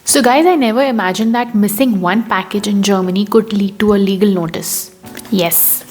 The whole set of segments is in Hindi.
So guys, I never imagined that missing one package in Germany could lead to a legal notice. Yes.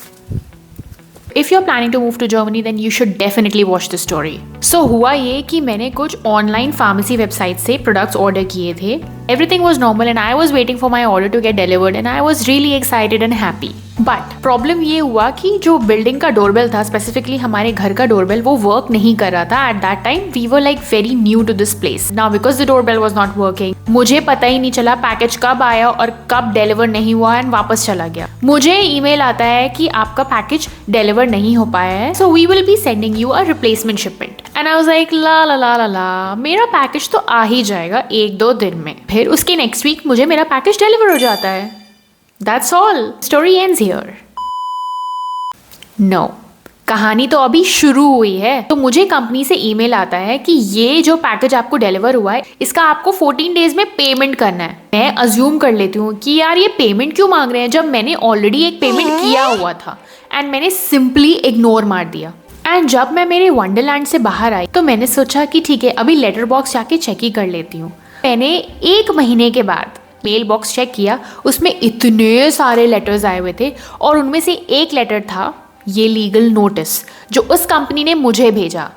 If you're planning to move to Germany, then you should definitely watch the story. So हुआ ये कि मैंने कुछ ऑनलाइन फार्मेसी वेबसाइट से प्रोडक्ट्स ऑर्डर किए थे. Everything was normal and I was waiting for my order to get delivered and I was really excited and happy. But problem ये हुआ कि जो बिल्डिंग का डोरबेल था, स्पेसिफिकली हमारे घर का डोरबेल, वो वर्क नहीं कर रहा था. At that time we were like very new to this place. Now because the doorbell was not working, मुझे पता ही नहीं चला पैकेज कब आया और कब डिलीवर नहीं हुआ एंड वापस चला गया. मुझे ईमेल आता है कि आपका पैकेज डिलीवर नहीं हो पाया है, so we will be sending you a replacement shipment. And I was like la la la la la, मेरा पैकेज तो आ ही जाएगा 1-2 दिन में. फिर उसके नेक्स्ट वीक मुझे मेरा पैकेज डिलीवर हो जाता है. That's all, story ends here. No, कहानी तो अभी शुरू हुई है. तो मुझे कंपनी से ईमेल आता है कि ये जो पैकेज आपको डिलीवर हुआ है, इसका आपको 14 डेज में पेमेंट करना है. मैं अज्यूम कर लेती हूँ कि यार ये पेमेंट क्यों मांग रहे हैं जब मैंने ऑलरेडी एक पेमेंट किया हुआ था. एंड मैंने सिंपली इग्नोर मार दिया. एंड जब मैं मेरे वंडरलैंड से बाहर आई तो मैंने सोचा कि ठीक है, अभी लेटर बॉक्स जाके चेक ही कर लेती हूँ. मैंने 1 महीने के बाद मेल बॉक्स चेक किया, उसमें इतने सारे लेटर्स आए हुए थे और उनमें से एक लेटर था ये लीगल नोटिस जो उस कंपनी ने मुझे भेजा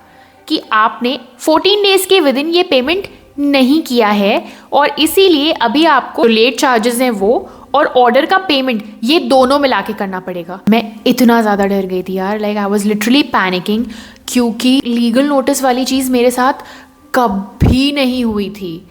कि आपने 14 डेज के विद इन ये पेमेंट नहीं किया है और इसीलिए अभी आपको लेट चार्जेस हैं वो और ऑर्डर का पेमेंट, ये दोनों मिला के करना पड़ेगा. मैं इतना ज़्यादा डर गई थी यार, like I was literally panicking, क्योंकि लीगल नोटिस वाली चीज़ मेरे साथ कभी नहीं हुई थी.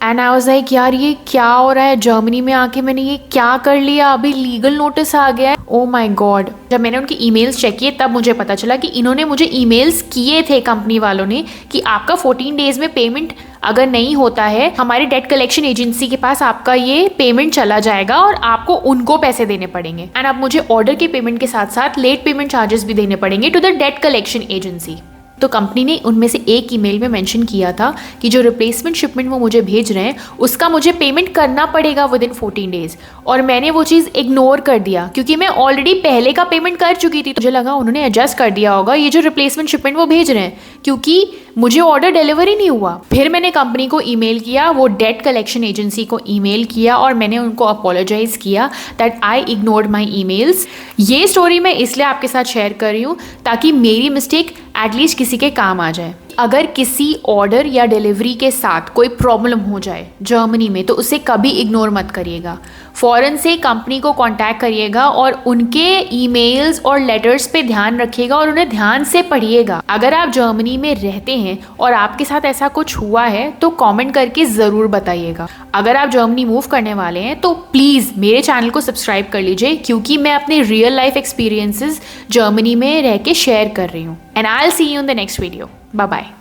एंड आई वाज लाइक यार ये क्या हो रहा है, जर्मनी में आके मैंने ये क्या कर लिया, अभी लीगल नोटिस आ गया है. Oh my God. जब मैंने उनकी ईमेल्स चेक किए तब मुझे पता चला कि इन्होंने मुझे ईमेल्स किए थे कंपनी वालों ने कि आपका 14 डेज में पेमेंट अगर नहीं होता है, हमारी डेट कलेक्शन एजेंसी के पास आपका ये पेमेंट चला जाएगा और आपको उनको पैसे देने पड़ेंगे. एंड अब मुझे ऑर्डर के पेमेंट के साथ साथ लेट पेमेंट चार्जेस भी देने पड़ेंगे to the debt collection agency. तो कंपनी ने उनमें से एक ईमेल में मेंशन किया था कि जो रिप्लेसमेंट शिपमेंट वो मुझे भेज रहे हैं उसका मुझे पेमेंट करना पड़ेगा विद इन 14 डेज. और मैंने वो चीज़ इग्नोर कर दिया क्योंकि मैं ऑलरेडी पहले का पेमेंट कर चुकी थी. तो मुझे लगा उन्होंने एडजस्ट कर दिया होगा ये जो रिप्लेसमेंट शिपमेंट वो भेज रहे हैं, क्योंकि मुझे ऑर्डर डिलीवर ही नहीं हुआ. फिर मैंने कंपनी को ईमेल किया, वो डेट कलेक्शन एजेंसी को ईमेल किया और मैंने उनको अपोलोजाइज किया that I ignored my emails. ये स्टोरी मैं इसलिए आपके साथ शेयर कर रही हूँ ताकि मेरी मिस्टेक एटलीस्ट किसी के काम आ जाए. अगर किसी ऑर्डर या डिलीवरी के साथ कोई प्रॉब्लम हो जाए जर्मनी में तो उसे कभी इग्नोर मत करिएगा. फ़ौरन से कंपनी को कांटेक्ट करिएगा और उनके ईमेल्स और लेटर्स पे ध्यान रखिएगा और उन्हें ध्यान से पढ़िएगा. अगर आप जर्मनी में रहते हैं और आपके साथ ऐसा कुछ हुआ है तो कमेंट करके ज़रूर बताइएगा. अगर आप जर्मनी मूव करने वाले हैं तो प्लीज़ मेरे चैनल को सब्सक्राइब कर लीजिए, क्योंकि मैं अपने रियल लाइफ एक्सपीरियंसेस जर्मनी में रह के शेयर कर रही हूँ. And I will see you in the next video. Bye bye.